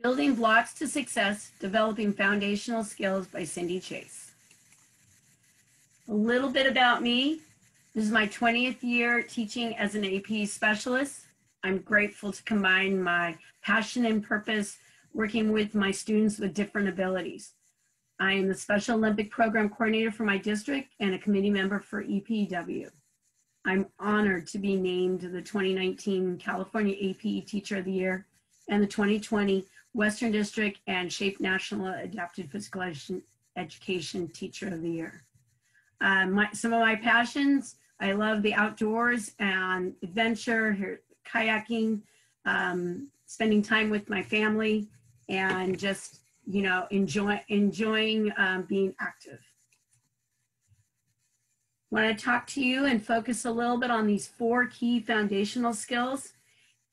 Building Blocks to Success, Developing Foundational Skills by Cindi Chase. A little bit about me. This is my 20th year teaching as an AP specialist. I'm grateful to combine my passion and purpose working with my students with different abilities. I am the Special Olympic Program Coordinator for my district and a committee member for EPW. I'm honored to be named the 2019 California AP Teacher of the Year and the 2020 Western District and SHAPE National Adapted Physical Education Teacher of the Year. Some of my passions, I love the outdoors and adventure, kayaking, spending time with my family, and just, you know, enjoying being active. I want to talk to you and focus a little bit on these 4 key foundational skills,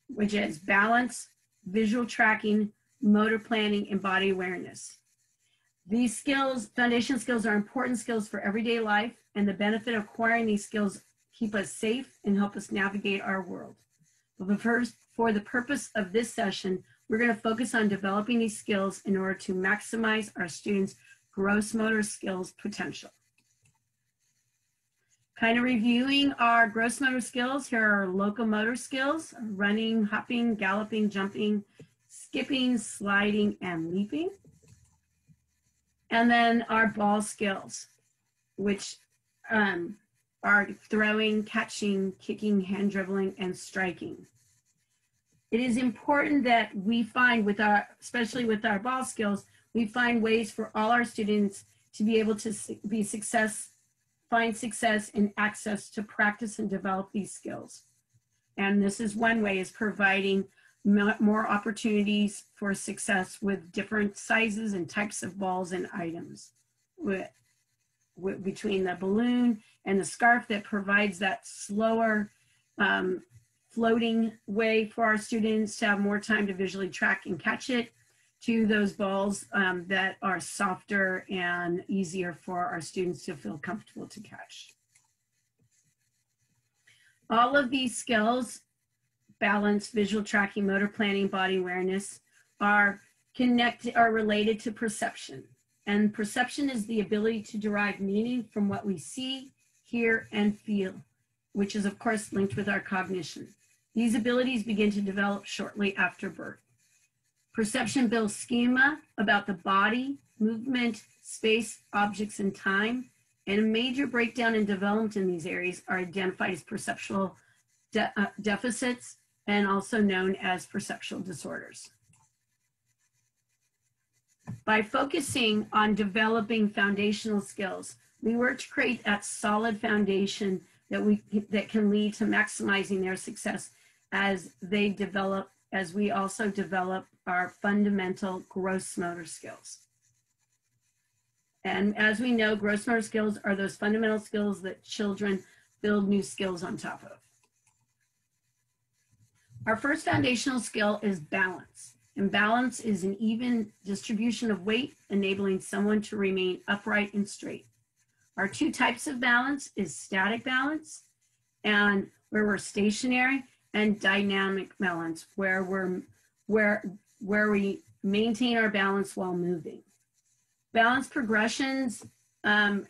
which is balance, visual tracking, motor planning, and body awareness. These skills, foundation skills, are important skills for everyday life, and the benefit of acquiring these skills keep us safe and help us navigate our world. But first, for the purpose of this session, we're going to focus on developing these skills in order to maximize our students' gross motor skills potential. Kind of reviewing our gross motor skills, here are locomotor skills: running, hopping, galloping, jumping, skipping, sliding, and leaping. And then our ball skills, which are throwing, catching, kicking, hand dribbling, and striking. It is important that we find especially with our ball skills, we find ways for all our students to be able to find success and access to practice and develop these skills. And this is one way, is providing more opportunities for success with different sizes and types of balls and items. Between the balloon and the scarf that provides that slower floating way for our students to have more time to visually track and catch it, to those balls that are softer and easier for our students to feel comfortable to catch. All of these skills, balance, visual tracking, motor planning, body awareness, are related to perception. And perception is the ability to derive meaning from what we see, hear, and feel, which is of course linked with our cognition. These abilities begin to develop shortly after birth. Perception builds schema about the body, movement, space, objects, and time, and a major breakdown in development in these areas are identified as perceptual deficits, and also known as perceptual disorders. By focusing on developing foundational skills, we work to create that solid foundation that can lead to maximizing their success as they develop, as we also develop our fundamental gross motor skills. And as we know, gross motor skills are those fundamental skills that children build new skills on top of. Our first foundational skill is balance. And balance is an even distribution of weight, enabling someone to remain upright and straight. Our 2 types of balance is static balance, and where we're stationary, and dynamic balance, where we maintain our balance while moving. Balance progressions can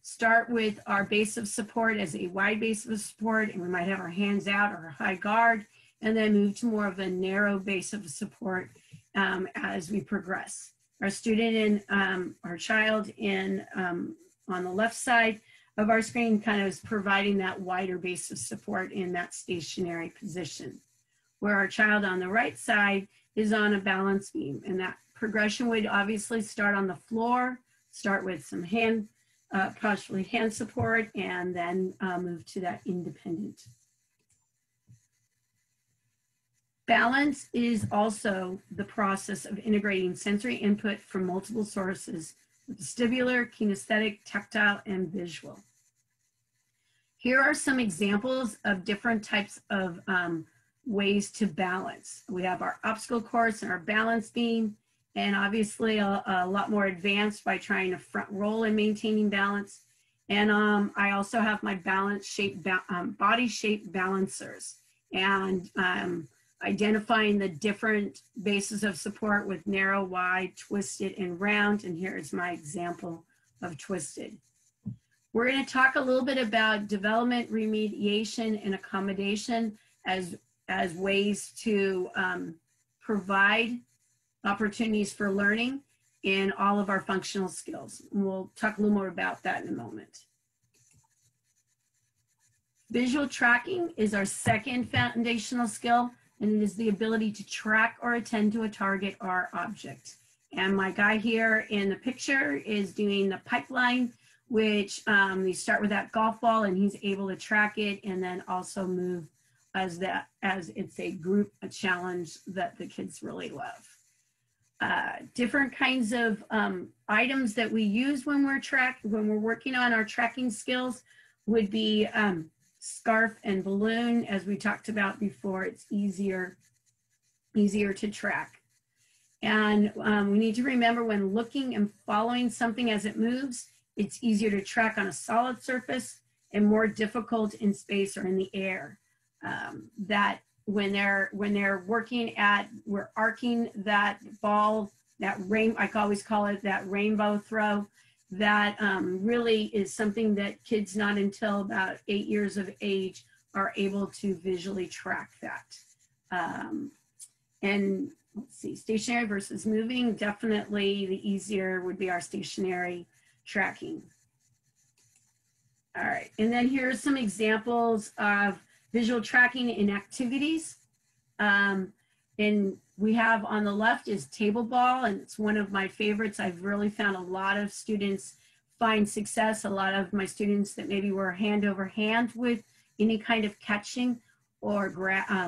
start with our base of support as a wide base of support, and we might have our hands out or high guard, and then move to more of a narrow base of support as we progress. Our student and our child on the left side of our screen kind of is providing that wider base of support in that stationary position, where our child on the right side is on a balance beam. And that progression would obviously start on the floor, start with some possibly hand support, and then move to that independent. Balance is also the process of integrating sensory input from multiple sources: vestibular, kinesthetic, tactile, and visual. Here are some examples of different types of ways to balance. We have our obstacle course and our balance beam, and obviously a lot more advanced by trying to front roll and maintaining balance. And I also have my balance shape, body shape balancers. And identifying the different bases of support with narrow, wide, twisted, and round. And here's my example of twisted. We're going to talk a little bit about development, remediation, and accommodation as ways to provide opportunities for learning in all of our functional skills. And we'll talk a little more about that in a moment. Visual tracking is our second foundational skill, and it is the ability to track or attend to a target or object. And my guy here in the picture is doing the pipeline, which we start with that golf ball, and he's able to track it and then also move as it's a group challenge that the kids really love. Different kinds of items that we use when we're working on our tracking skills would be scarf and balloon. As we talked about before, it's easier to track. And we need to remember when looking and following something as it moves, it's easier to track on a solid surface and more difficult in space or in the air. That when they're working at, we're arcing that ball, I always call it that rainbow throw, that really is something that kids not until about 8 years of age are able to visually track that. And let's see, stationary versus moving, definitely the easier would be our stationary tracking. All right, and then here's some examples of visual tracking in activities. And we have on the left is table ball, and it's one of my favorites. I've really found a lot of students find success. A lot of my students that maybe were hand over hand with any kind of catching or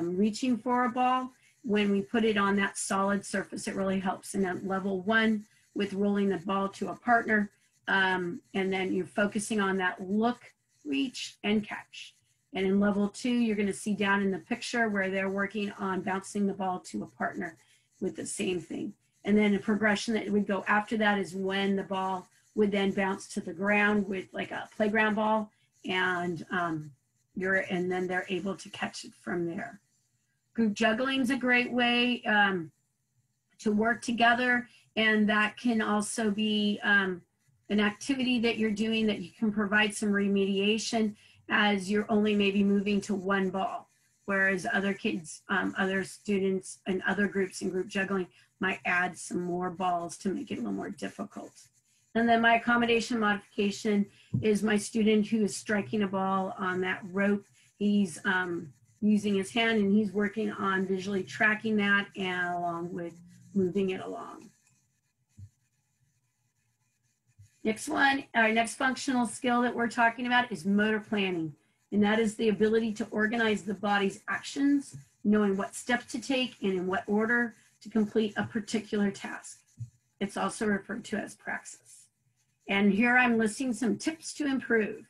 reaching for a ball, when we put it on that solid surface, it really helps. And at level 1 with rolling the ball to a partner, and then you're focusing on that look, reach, and catch. And in level 2, you're going to see down in the picture where they're working on bouncing the ball to a partner with the same thing. And then a progression that would go after that is when the ball would then bounce to the ground with like a playground ball, and then they're able to catch it from there. Group juggling is a great way to work together, and that can also be an activity that you're doing that you can provide some remediation as you're only maybe moving to one ball, whereas other kids, other students and other groups in group juggling might add some more balls to make it a little more difficult. And then my accommodation modification is my student who is striking a ball on that rope. He's using his hand, and he's working on visually tracking that and along with moving it along. Next one, our next functional skill that we're talking about is motor planning. And that is the ability to organize the body's actions, knowing what steps to take and in what order to complete a particular task. It's also referred to as praxis. And here I'm listing some tips to improve.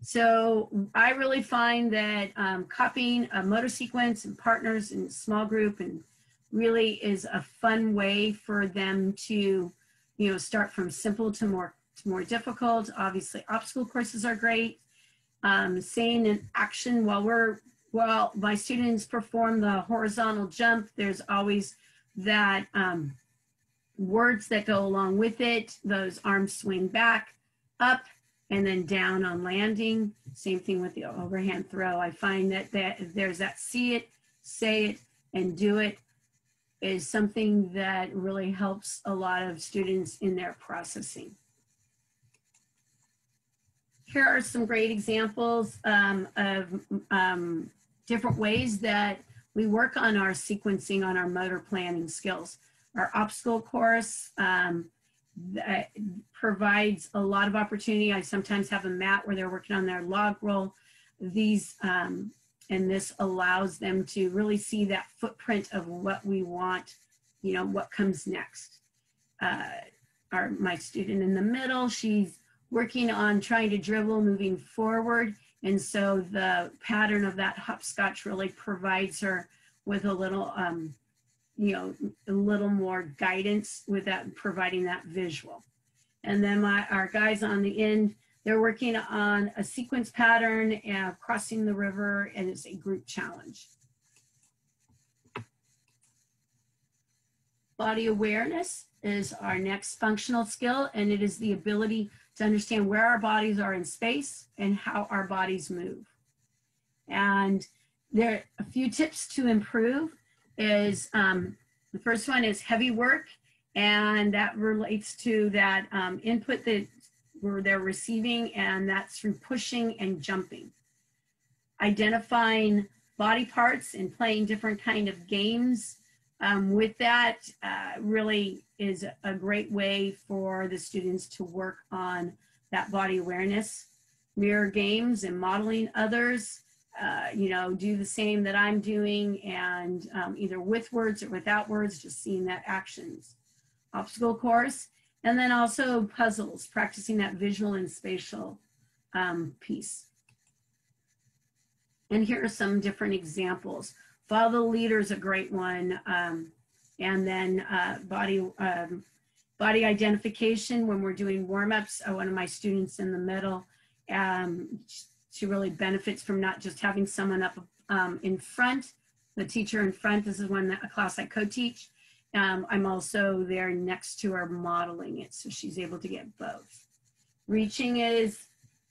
So I really find that copying a motor sequence and partners in a small group and really is a fun way for them to, start from simple to more difficult. Obviously, obstacle courses are great. Saying an action while my students perform the horizontal jump, there's always that words that go along with it. Those arms swing back, up, and then down on landing. Same thing with the overhand throw. I find that there's that see it, say it, and do it is something that really helps a lot of students in their processing. Here are some great examples of different ways that we work on our sequencing, on our motor planning skills. Our obstacle course that provides a lot of opportunity. I sometimes have a mat where they're working on their log roll. And this allows them to really see that footprint of what we want, what comes next. My student in the middle, she's working on trying to dribble moving forward. And so the pattern of that hopscotch really provides her with a little, a little more guidance with that, providing that visual. And then our guys on the end, they're working on a sequence pattern and crossing the river, and it's a group challenge. Body awareness is our next functional skill, and it is the ability to understand where our bodies are in space and how our bodies move. And there are a few tips to improve is the first one is heavy work, and that relates to that input that they're receiving, and that's through pushing and jumping. Identifying body parts and playing different kind of games with that really is a great way for the students to work on that body awareness. Mirror games and modeling others, do the same that I'm doing, and either with words or without words, just seeing that actions. Obstacle course, and then also puzzles, practicing that visual and spatial piece. And here are some different examples. Follow the leader is a great one. And then body identification when we're doing warm-ups. One of my students in the middle, she really benefits from not just having someone up in front, the teacher in front. This is a class I co-teach. I'm also there next to her modeling it, so she's able to get both. Reaching is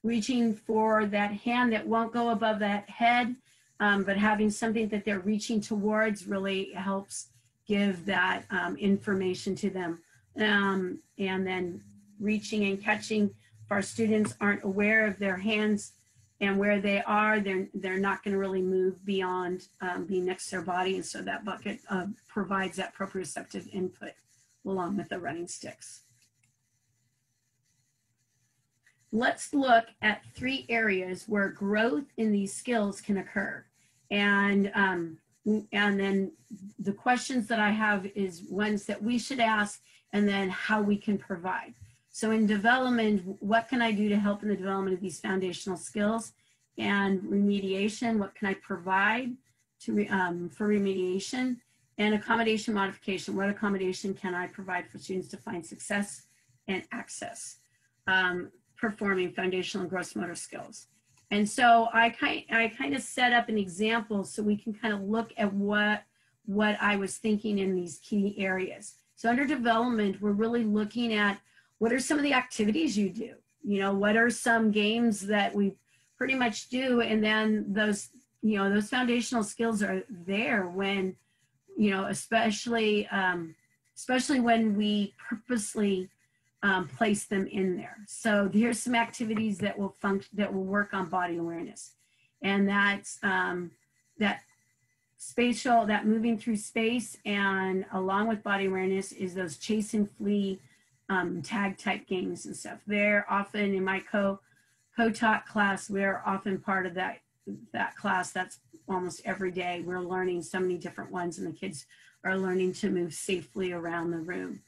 reaching for that hand that won't go above that head, but having something that they're reaching towards really helps give that information to them. And then reaching and catching, if our students aren't aware of their hands and where they are, they're not going to really move beyond being next to their body, and so that bucket provides that proprioceptive input along with the running sticks. Let's look at 3 areas where growth in these skills can occur. And then the questions that I have is ones that we should ask, and then how we can provide. So in development, what can I do to help in the development of these foundational skills? And remediation, what can I provide to for remediation? And accommodation modification, what accommodation can I provide for students to find success and access? Performing foundational and gross motor skills. And so I kind of set up an example so we can kind of look at what I was thinking in these key areas. So under development, we're really looking at what are some of the activities you do? What are some games that we pretty much do? And then those foundational skills are there when, especially when we purposely place them in there. So here's some activities that will work on body awareness, and that's that moving through space, and along with body awareness is those chase and flee tag type games and stuff. They're often in my co-taught class. We're often part of that class. That's almost every day. We're learning so many different ones, and the kids are learning to move safely around the room.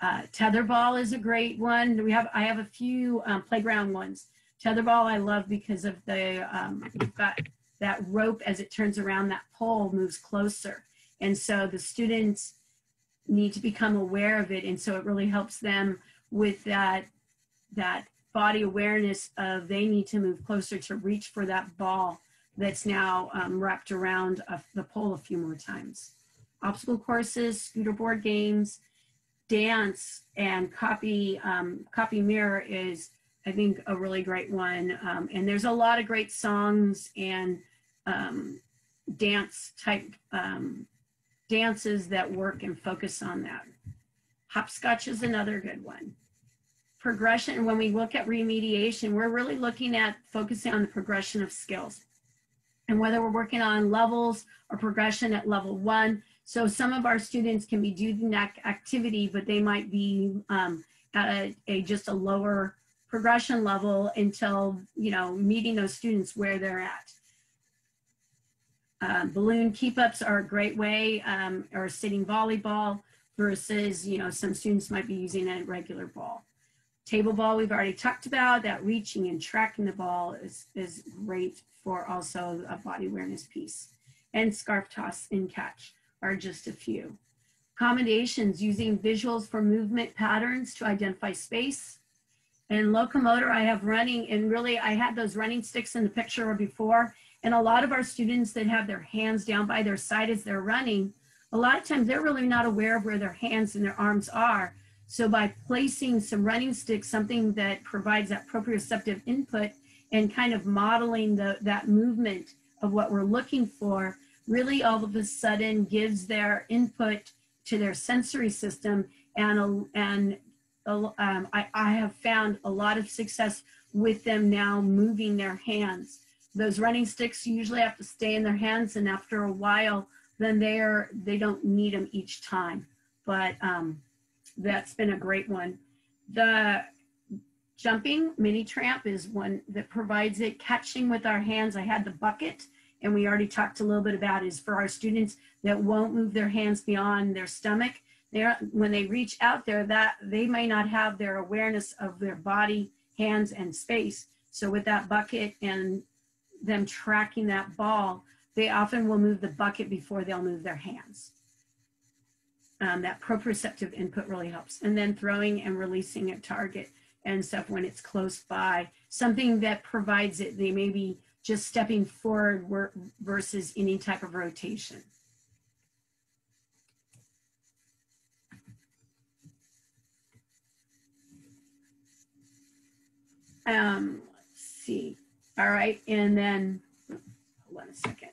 Tetherball is a great one. I have a few playground ones. Tetherball I love because of you've got that rope as it turns around, that pole moves closer. And so the students need to become aware of it. And so it really helps them with that body awareness of they need to move closer to reach for that ball that's now wrapped around the pole a few more times. Obstacle courses, scooter board games, dance, and copy mirror is, I think, a really great one. And there's a lot of great songs and dance type dances that work and focus on that. Hopscotch is another good one. Progression, when we look at remediation, we're really looking at focusing on the progression of skills, and whether we're working on levels or progression at level 1. So some of our students can be doing that activity, but they might be at just a lower progression level until, meeting those students where they're at. Balloon keep-ups are a great way, or sitting volleyball versus, some students might be using a regular ball. Table ball, we've already talked about. That reaching and tracking the ball is great for also a body awareness piece. And scarf toss and catch are just a few. Accommodations, using visuals for movement patterns to identify space. And locomotor, I have running, and really I had those running sticks in the picture before, and a lot of our students that have their hands down by their side as they're running, a lot of times they're really not aware of where their hands and their arms are. So by placing some running sticks, something that provides that proprioceptive input and kind of modeling that movement of what we're looking for, really all of a sudden gives their input to their sensory system. And I have found a lot of success with them now moving their hands. Those running sticks usually have to stay in their hands, and after a while, then they don't need them each time. But that's been a great one. The jumping mini tramp is one that provides it. Catching with our hands, I had the bucket, and we already talked a little bit about, is for our students that won't move their hands beyond their stomach. When they reach out there, that they may not have their awareness of their body, hands, and space. So with that bucket and them tracking that ball, they often will move the bucket before they'll move their hands. That proprioceptive input really helps. And then throwing and releasing a target and stuff when it's close by, something that provides it. They may be just stepping forward versus any type of rotation. Let's see. All right, and then, hold on a second.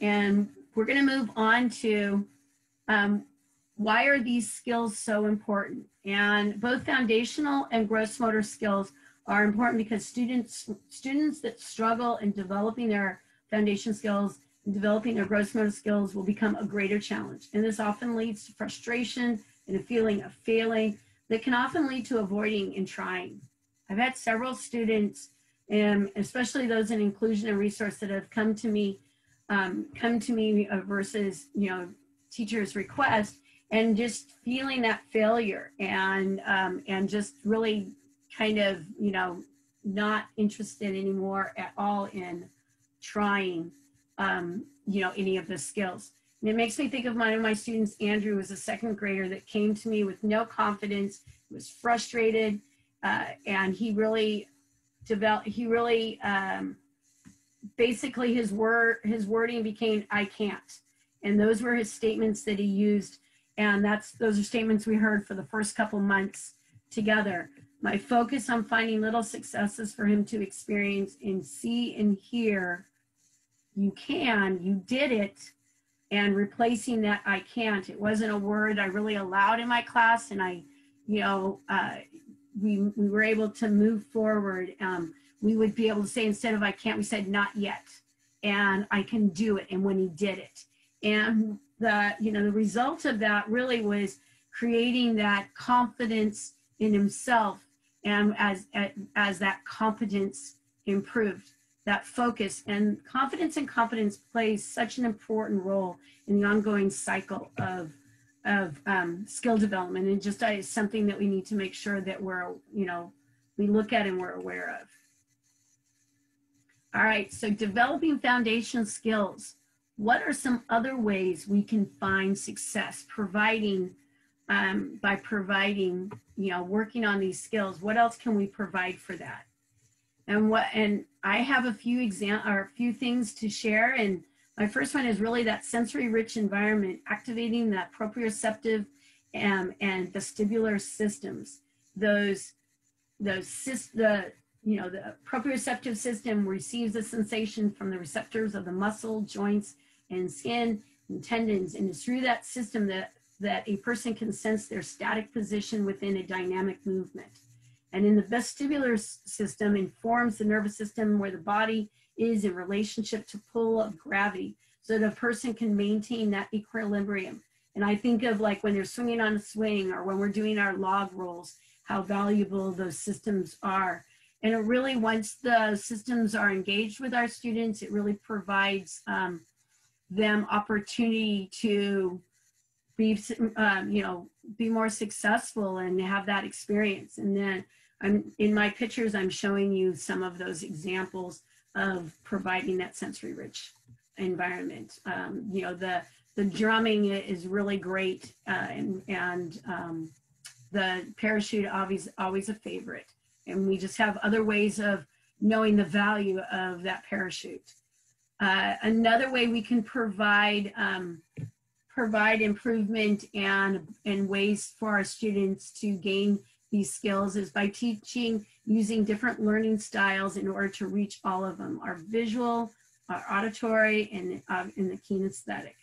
And we're going to move on to why are these skills so important? And both foundational and gross motor skills are important because students that struggle in developing their foundation skills and developing their gross motor skills will become a greater challenge. And this often leads to frustration and a feeling of failing that can often lead to avoiding and trying. I've had several students, especially those in inclusion and resource, that have come to me versus, teacher's request, and just feeling that failure and just really kind of, not interested anymore at all in trying, any of the skills. And it makes me think of one of my students, Andrew, was a second grader that came to me with no confidence, was frustrated, and he really developed, basically his wording became, "I can't." And those were his statements that he used. And those are statements we heard for the first couple months together. My focus on finding little successes for him to experience and see and hear, "You can, you did it," and replacing that "I can't." It wasn't a word I really allowed in my class, and we were able to move forward. We would be able to say, instead of "I can't," we said "not yet," and "I can do it." And when he did it, and the result of that really was creating that confidence in himself, and as that competence improved, that focus and competence plays such an important role in the ongoing cycle of skill development, and just is something that we need to make sure that we look at and we're aware of. All right, so developing foundational skills. What are some other ways we can find success by providing, working on these skills? What else can we provide for that? And I have a few things to share. And my first one is really that sensory rich environment, activating that proprioceptive and vestibular systems. The proprioceptive system receives a sensation from the receptors of the muscle, joints, and skin and tendons, and it's through that system that a person can sense their static position within a dynamic movement. And in the vestibular system informs the nervous system where the body is in relationship to pull of gravity, so that a person can maintain that equilibrium. And I think of like when they're swinging on a swing, or when we're doing our log rolls, how valuable those systems are. And it really, once the systems are engaged with our students, it really provides them opportunity to be more successful and have that experience. And then in my pictures, I'm showing you some of those examples of providing that sensory rich environment. The drumming is really great, and the parachute always a favorite. And we just have other ways of, knowing the value of that parachute. Another way we can provide improvement and ways for our students to gain these skills is by teaching using different learning styles in order to reach all of them: our visual, our auditory, and the kinesthetic.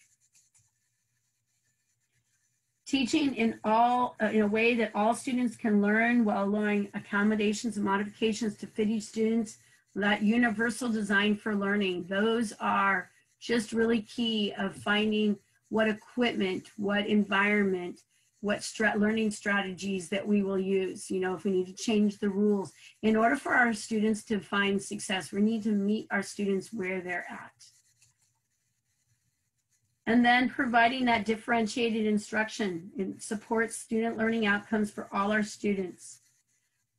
Teaching in a way that all students can learn while allowing accommodations and modifications to fit each student. That universal design for learning, those are just really key of finding what equipment, what environment, what learning strategies that we will use. You know, if we need to change the rules. In order for our students to find success, we need to meet our students where they're at. And then providing that differentiated instruction and supports student learning outcomes for all our students.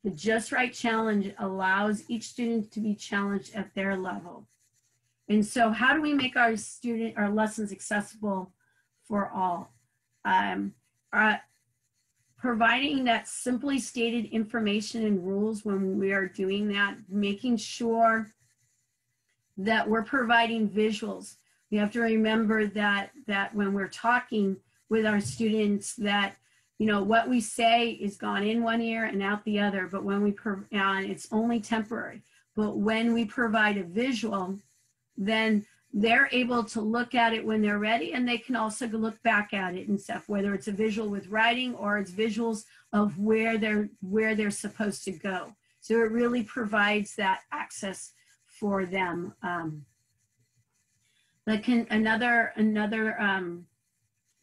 The Just Right Challenge allows each student to be challenged at their level. And so how do we make our lessons accessible for all? Providing that simply stated information and rules when we are doing that, making sure that we're providing visuals. We have to remember that when we're talking with our students, that you know what we say is gone in one ear and out the other, but when we it's only temporary. But when we provide a visual, then they're able to look at it when they're ready, and they can also look back at it and stuff, whether it's a visual with writing or it's visuals of where they're supposed to go. So it really provides that access for them. Another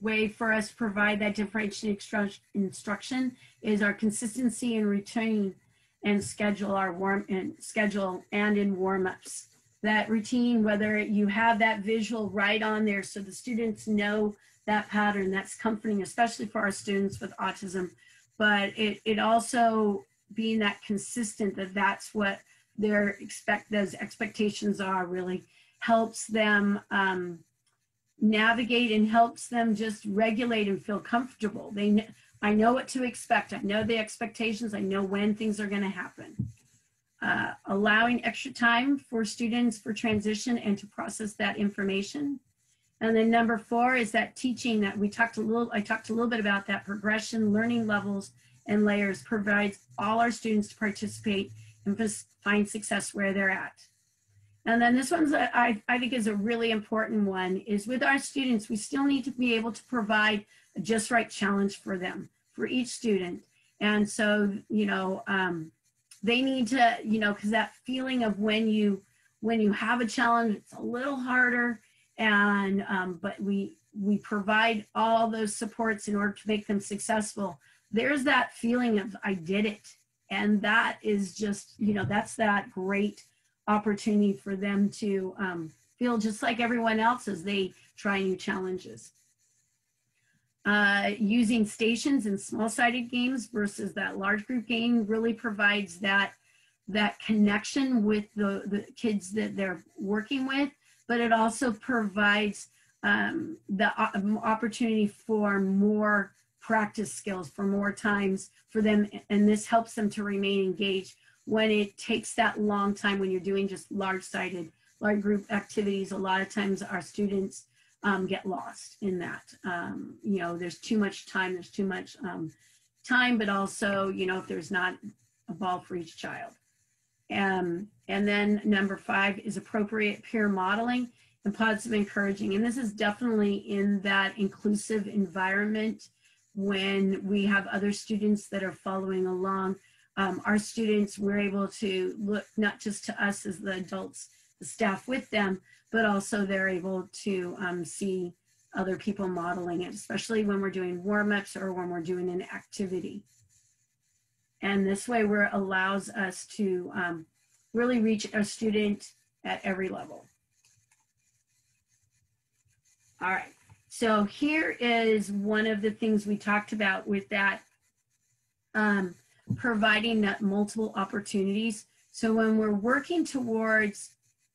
way for us to provide that differentiated instruction is our consistency in routine and schedule in warm-ups. That routine, whether you have that visual right on there so the students know that pattern, that's comforting, especially for our students with autism. But it also being that consistent, that's what those expectations are, really helps them navigate and helps them just regulate and feel comfortable. I know what to expect. I know the expectations. I know when things are going to happen. Allowing extra time for students for transition and to process that information. And then number 4 is that teaching that I talked a little bit about, that progression, learning levels and layers provides all our students to participate and find success where they're at. And then this one's I think is a really important one, is with our students, we still need to be able to provide a Just Right challenge for them, for each student. And so, you know, they need to, you know, because that feeling of when you have a challenge, it's a little harder, and but we provide all those supports in order to make them successful. There's that feeling of I did it, and that is just, you know, that's that great opportunity for them to feel just like everyone else as they try new challenges. Using stations and small-sided games versus that large group game really provides that connection with the kids that they're working with, but it also provides the opportunity for more practice skills, for more times for them, and this helps them to remain engaged when it takes that long time. When you're doing just large group activities, a lot of times our students get lost in that. You know, there's too much time, but also, you know, if there's not a ball for each child. And then number 5 is appropriate peer modeling and positive encouraging. And this is definitely in that inclusive environment when we have other students that are following along. Our students, we're able to look not just to us as the adults, the staff with them, but also they're able to see other people modeling it, especially when we're doing warm-ups or when we're doing an activity. And this way allows us to really reach a student at every level. All right, so here is one of the things we talked about with that, providing that multiple opportunities. So when we're working towards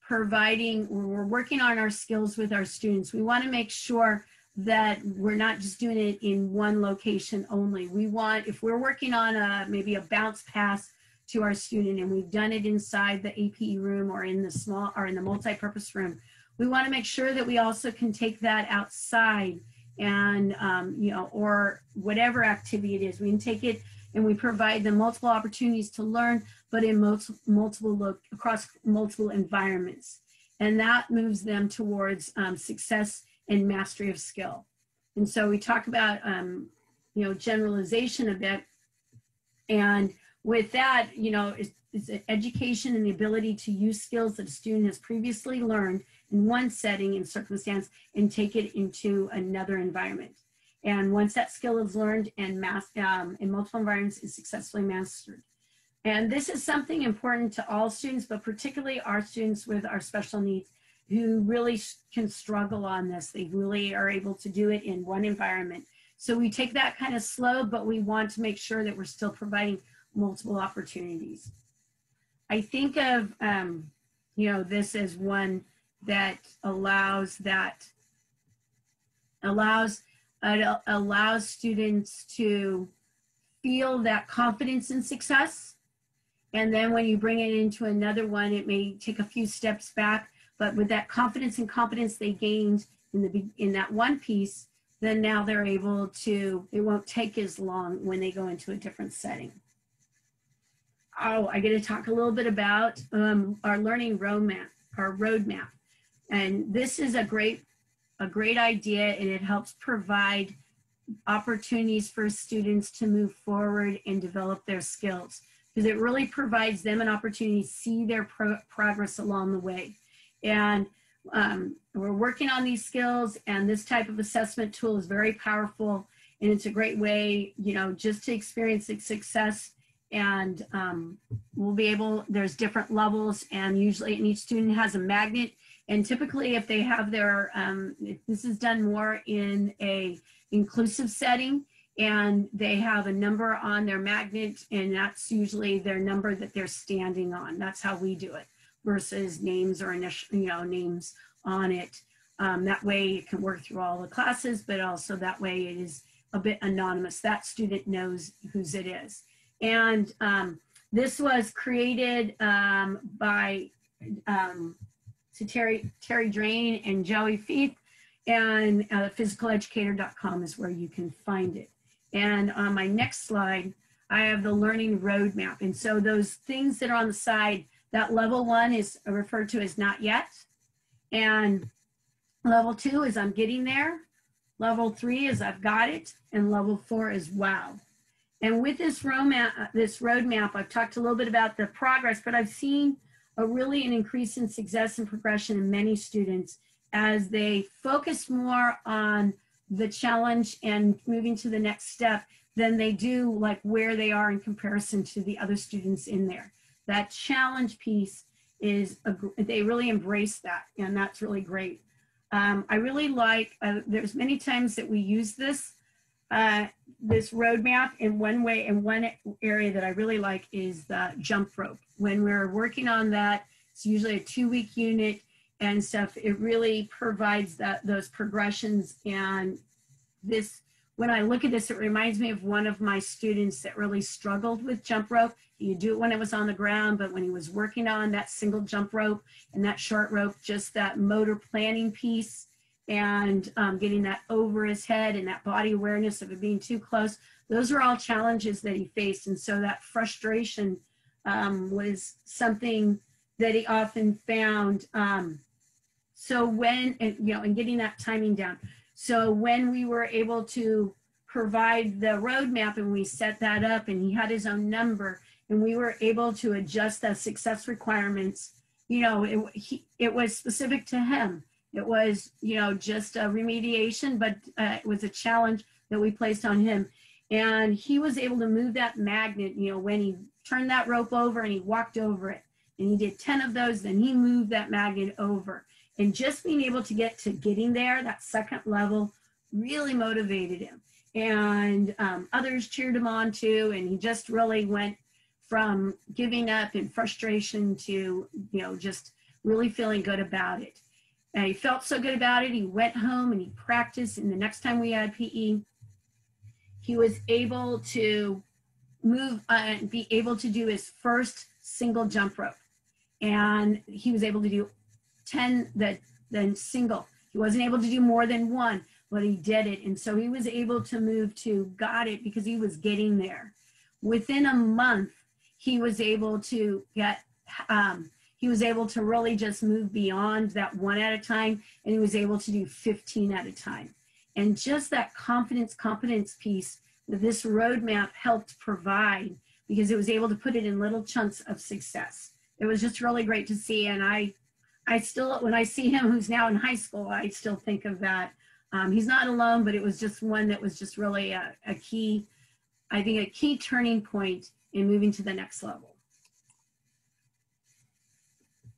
we're working on our skills with our students, we want to make sure that we're not just doing it in one location only. We want, if we're working on maybe a bounce pass to our student, and we've done it inside the APE room or in the multi-purpose room. We want to make sure that we also can take that outside and, or whatever activity it is. We can take it and we provide them multiple opportunities to learn, but in across multiple environments. And that moves them towards success and mastery of skill. And so we talk about, generalization a bit. And with that, it's education and the ability to use skills that a student has previously learned in one setting and circumstance and take it into another environment. And once that skill is learned and in multiple environments is successfully mastered. And this is something important to all students, but particularly our students with our special needs who really can struggle on this. They really are able to do it in one environment. So we take that kind of slow, but we want to make sure that we're still providing multiple opportunities. I think of, this as one that allows students to feel that confidence in success. And then when you bring it into another one, it may take a few steps back, but with that confidence and competence they gained in that one piece, then now they're able to, it won't take as long when they go into a different setting. Oh, I get to talk a little bit about our learning roadmap. And this is a great idea, and it helps provide opportunities for students to move forward and develop their skills, because it really provides them an opportunity to see their progress along the way. And we're working on these skills, and this type of assessment tool is very powerful, and it's a great way, just to experience success. And we'll be able, there's different levels, and usually each student has a magnet. And typically if they have their, this is done more in a inclusive setting, and they have a number on their magnet, and that's usually their number that they're standing on. That's how we do it, versus names or initial, names on it. That way it can work through all the classes, but also that way it is a bit anonymous. That student knows whose it is. And this was created by Terry Drain and Joey Feith, and physicaleducator.com is where you can find it. And on my next slide, I have the learning roadmap. And so those things that are on the side, that level 1 is referred to as not yet. And level 2 is I'm getting there. Level 3 is I've got it. And level 4 is wow. And with this roadmap, I've talked a little bit about the progress, but I've seen really an increase in success and progression in many students as they focus more on the challenge and moving to the next step than they do like where they are in comparison to the other students in there. That challenge piece is, they really embrace that, and that's really great. I really like, there's many times that we use this roadmap in one way, and one area that I really like is the jump rope. When we're working on that, it's usually a 2-week unit and stuff. It really provides those progressions. And this, when I look at this, it reminds me of one of my students that really struggled with jump rope. He do it when it was on the ground, but when he was working on that single jump rope and that short rope, just that motor planning piece and getting that over his head and that body awareness of it being too close, those are all challenges that he faced. And so that frustration was something that he often found. So when, and getting that timing down. So when we were able to provide the roadmap and we set that up, and he had his own number, and we were able to adjust the success requirements, it was specific to him. It was, just a remediation, but it was a challenge that we placed on him. And he was able to move that magnet, when he turned that rope over and he walked over it, and he did 10 of those, then he moved that magnet over. And just being able to get to getting there, that second level, really motivated him. And others cheered him on too, and he just really went from giving up and frustration to, just really feeling good about it. And he felt so good about it, he went home and he practiced, and the next time we had PE, he was able to move and be able to do his first single jump rope. And he was able to do 10 then single. He wasn't able to do more than one, but he did it. And so he was able to move to got it because he was getting there. Within a month, he was able to get, he was able to really just move beyond that 1 at a time, and he was able to do 15 at a time. And just that confidence piece that this roadmap helped provide, because it was able to put it in little chunks of success. It was just really great to see. And I still, when I see him, who's now in high school, I still think of that. He's not alone, but it was just one that was just really a key, I think a key turning point in moving to the next level.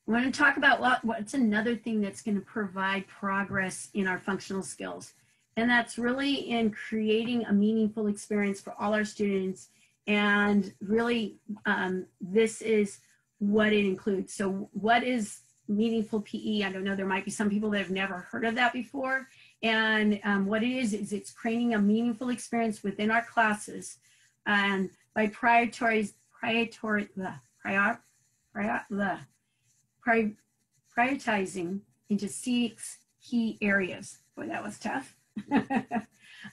I want to talk about what's another thing that's going to provide progress in our functional skills. And that's really in creating a meaningful experience for all our students. And really, this is what it includes. So what is meaningful PE? I don't know, there might be some people that have never heard of that before. And what it is it's creating a meaningful experience within our classes by prioritizing into 6 key areas. Boy, that was tough.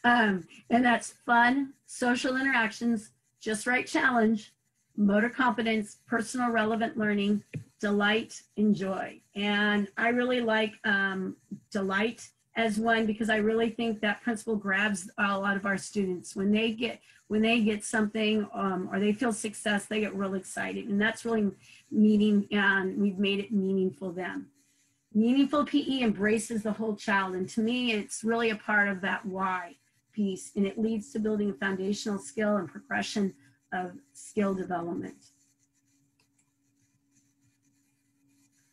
And that's fun, social interactions, just right challenge, motor competence, personal relevant learning, delight, and joy. And I really like delight as one, because I really think that principle grabs a lot of our students. When they get something or they feel success, they get real excited. And that's really and we've made it meaningful them. Meaningful PE embraces the whole child. And to me, it's really a part of that why piece. And it leads to building a foundational skill and progression of skill development.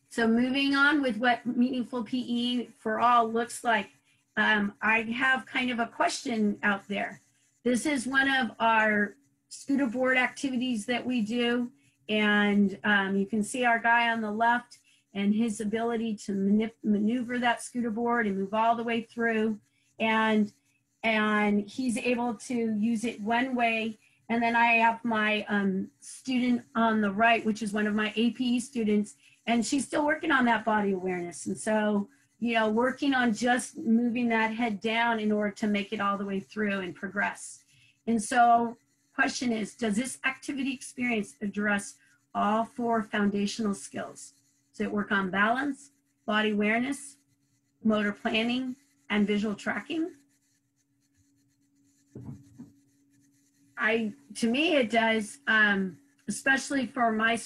So moving on with what meaningful PE for all looks like, I have kind of a question out there. This is one of our scooter board activities that we do. And you can see our guy on the left and his ability to maneuver that scooter board and move all the way through. And he's able to use it one way. And then I have my student on the right, which is one of my APE students, and she's still working on that body awareness. And so, you know, working on just moving that head down in order to make it all the way through and progress. And so question is, does this activity experience address all 4 foundational skills? Does it work on balance, body awareness, motor planning, and visual tracking? To me, it does, especially for my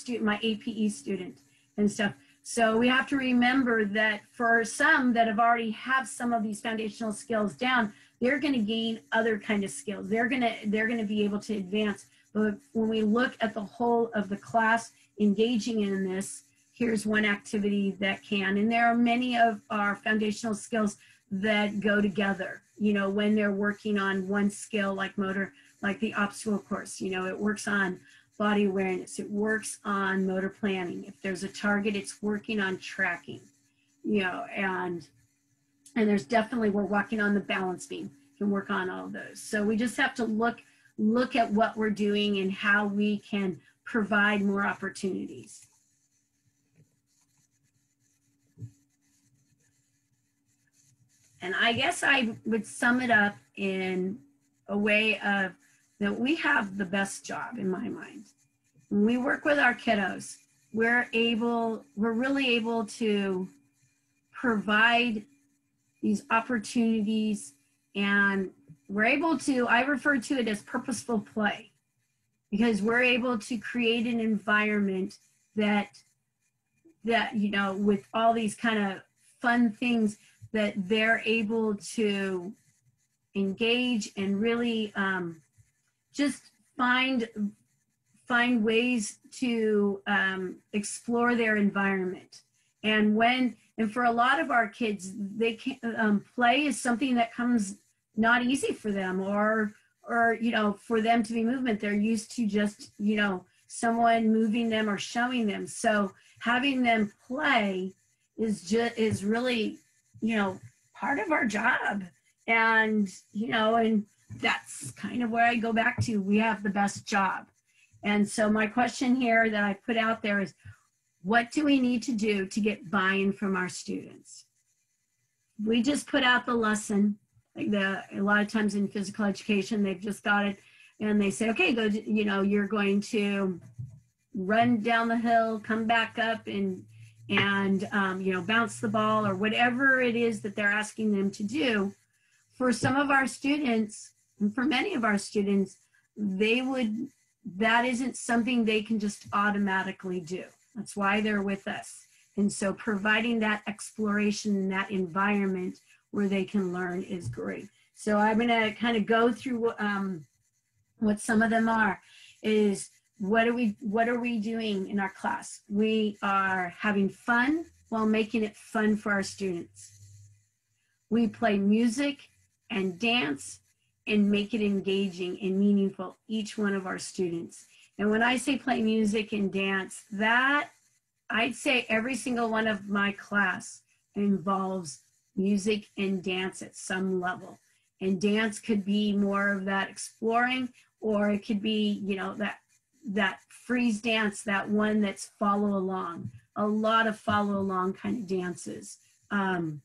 APE student and stuff. So we have to remember that for some that have some of these foundational skills down, they're going to gain other kind of skills. They're going to be able to advance. But when we look at the whole of the class engaging in this, here's one activity that can. And there are many of our foundational skills that go together. You know, when they're working on one skill like motor, like the obstacle course, you know, it works on body awareness, it works on motor planning. If there's a target, it's working on tracking, you know, and there's definitely, we're working on the balance beam, can work on all of those. So we just have to look at what we're doing and how we can provide more opportunities. And I guess I would sum it up in a way of that we have the best job in my mind. When we work with our kiddos, we're really able to provide these opportunities, and we're able to, I refer to it as purposeful play, because we're able to create an environment that you know, with all these kind of fun things, that they're able to engage and really just find ways to explore their environment. And for a lot of our kids, they can play is something that comes not easy for them, or you know, for them to be movement, they're used to just, you know, someone moving them or showing them. So having them play is really, you know, part of our job. And, you know, and that's kind of where I go back to. We have the best job. And so my question here that I put out there is, what do we need to do to get buy-in from our students? We just put out the lesson. Like a lot of times in physical education, they've just got it and they say, okay, go, you're going to run down the hill, come back up and bounce the ball or whatever it is that they're asking them to do. For some of our students, and for many of our students, that isn't something they can just automatically do. That's why they're with us. And so providing that exploration in that environment where they can learn is great. So I'm going to kind of go through what some of them are. Is what are we doing in our class? We are having fun while making it fun for our students. We play music and dance and make it engaging and meaningful, each one of our students. And when I say play music and dance, that I'd say every single one of my class involves music and dance at some level. And dance could be more of that exploring, or it could be, that freeze dance, that one that's follow along, a lot of follow along kind of dances. And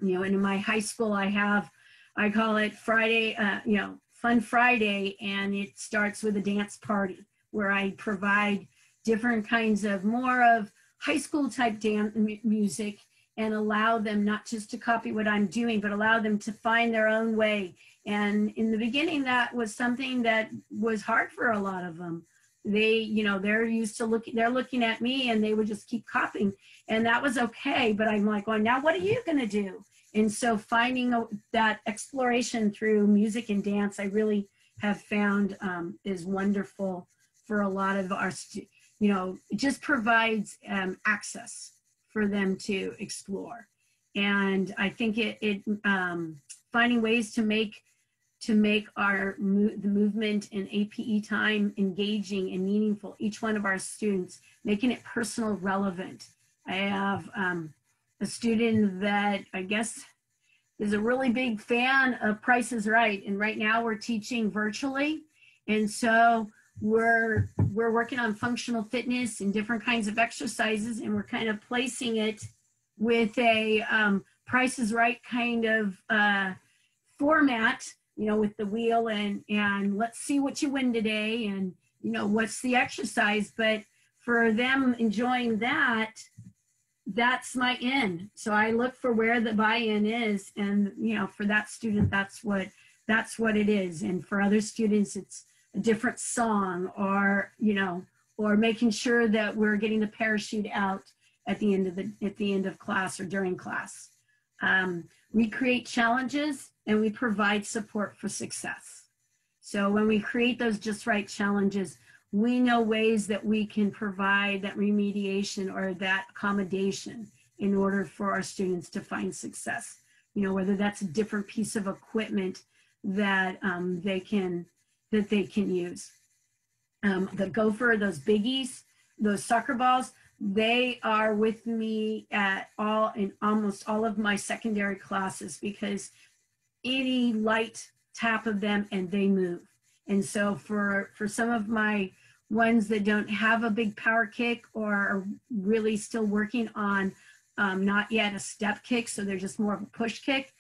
in my high school, I call it Friday, Fun Friday, and it starts with a dance party where I provide different kinds of more of high school type dance music and allow them not just to copy what I'm doing, but allow them to find their own way. And in the beginning, that was something that was hard for a lot of them. They're used to they're looking at me and they would just keep copying, and that was okay. But I'm like, well, now what are you going to do? And so finding that exploration through music and dance, I really have found is wonderful for a lot of our, it just provides access for them to explore. And I think finding ways to make the movement and APE time engaging and meaningful, each one of our students, making it personal relevant. I have a student that I guess is a really big fan of Price is Right. And right now we're teaching virtually. And so we're working on functional fitness and different kinds of exercises, and we're kind of placing it with a Price is Right kind of format, with the wheel and let's see what you win today and, what's the exercise. But for them enjoying that, that's my end. So I look for where the buy-in is, and for that student, that's what it is. And for other students, it's a different song, or or making sure that we're getting the parachute out at the end of class or during class. We create challenges and we provide support for success. So when we create those just right challenges, we know ways that we can provide that remediation or that accommodation in order for our students to find success. Whether that's a different piece of equipment that they can use. The gopher, those biggies, those soccer balls, they are with me in almost all of my secondary classes, because any light tap of them and they move. And so for some of my ones that don't have a big power kick or are really still working on not yet a step kick, so they're just more of a push kick,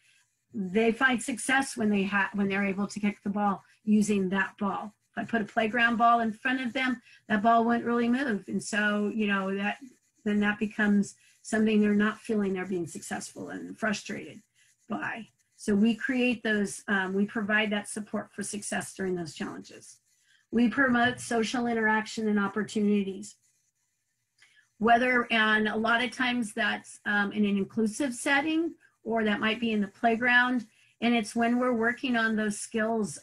they find success when they're able to kick the ball using that ball. If I put a playground ball in front of them, that ball wouldn't really move. And so, then that becomes something they're not feeling they're being successful and frustrated by. So we create those, we provide that support for success during those challenges. We promote social interaction and opportunities. And a lot of times that's in an inclusive setting, or that might be in the playground. And it's when we're working on those skills,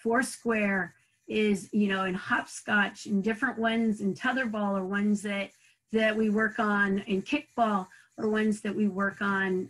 Foursquare is, in hopscotch, and different ones in tetherball, or ones that we work on in kickball, or ones that we work on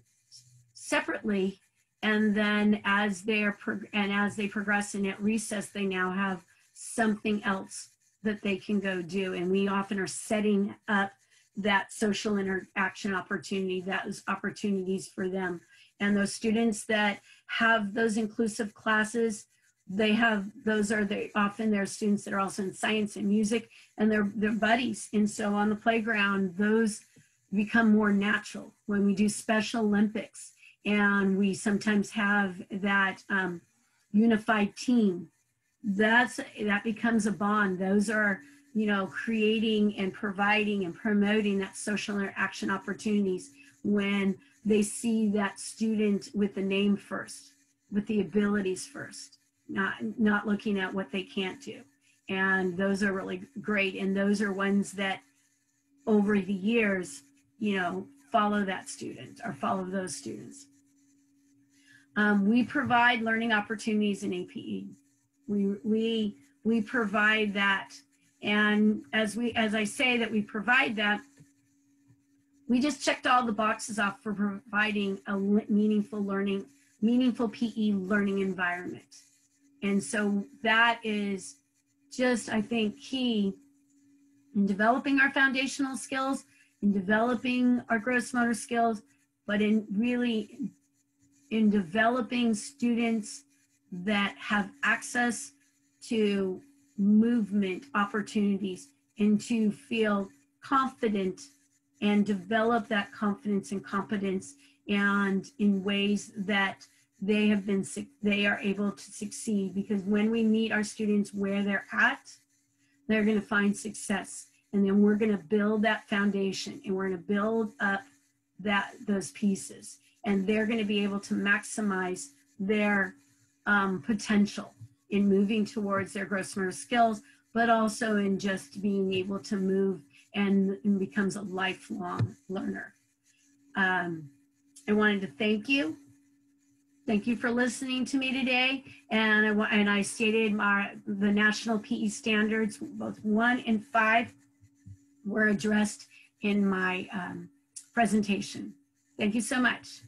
separately. And then as they progress and at recess, they now have something else that they can go do. And we often are setting up that social interaction opportunity, those opportunities for them. And those students that have those inclusive classes, often they're students that are also in science and music, and they're buddies. And so on the playground, those become more natural. When we do Special Olympics and we sometimes have that unified team, that becomes a bond. Those are, creating and providing and promoting that social interaction opportunities when they see that student with the name first, with the abilities first, not looking at what they can't do. And those are really great. And those are ones that over the years, follow that student or follow those students. We provide learning opportunities in APE. We provide that. And as I say that we provide that, we just checked all the boxes off for providing a meaningful PE learning environment. And so that is just, I think, key in developing our foundational skills, in developing our gross motor skills, but in developing students that have access to movement opportunities and to feel confident and develop that confidence and competence, and in ways that they are able to succeed. Because when we meet our students where they're at, they're going to find success. And then we're going to build that foundation, and we're going to build up those pieces, and they're going to be able to maximize their potential in moving towards their gross motor skills, but also in just being able to move and becomes a lifelong learner. I wanted to thank you. Thank you for listening to me today. And I stated the national PE standards, both 1 and 5, were addressed in my presentation. Thank you so much.